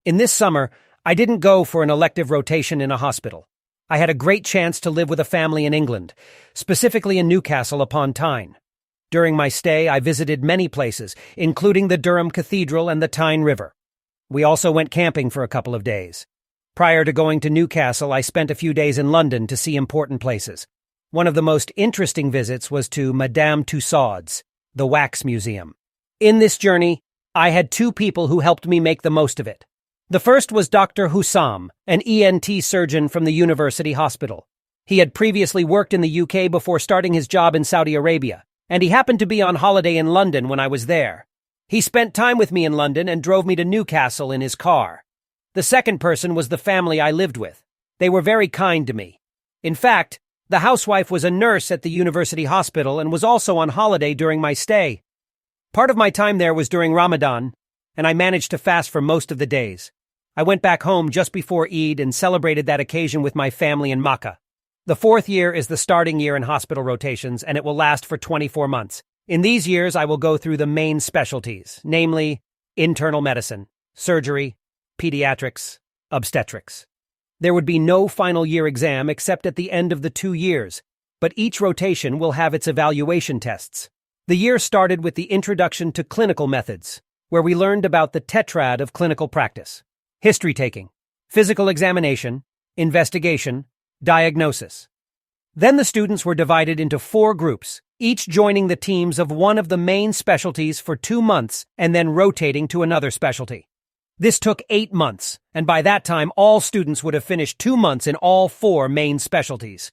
In this summer, I didn't go for an elective rotation in a hospital. I had a great chance to live with a family in England, specifically in Newcastle upon Tyne. During my stay, I visited many places, including the Durham Cathedral and the Tyne River. We also went camping for a couple of days. Prior to going to Newcastle, I spent a few days in London to see important places. One of the most interesting visits was to Madame Tussauds, the wax museum. In this journey, I had two people who helped me make the most of it. The first was Dr. Husam, an ENT surgeon from the University Hospital. He had previously worked in the UK before starting his job in Saudi Arabia, and he happened to be on holiday in London when I was there. He spent time with me in London and drove me to Newcastle in his car. The second person was the family I lived with. They were very kind to me. In fact, the housewife was a nurse at the University Hospital and was also on holiday during my stay. Part of my time there was during Ramadan, and I managed to fast for most of the days. I went back home just before Eid and celebrated that occasion with my family in Makkah. The fourth year is the starting year in hospital rotations, and it will last for 24 months. In these years, I will go through the main specialties, namely internal medicine, surgery, pediatrics, obstetrics. There would be no final year exam except at the end of the 2 years, but each rotation will have its evaluation tests. The year started with the introduction to clinical methods, where we learned about the tetrad of clinical practice: history taking, physical examination, investigation, diagnosis. Then the students were divided into 4 groups, each joining the teams of one of the main specialties for 2 months and then rotating to another specialty. This took 8 months, and by that time all students would have finished 2 months in all 4 main specialties.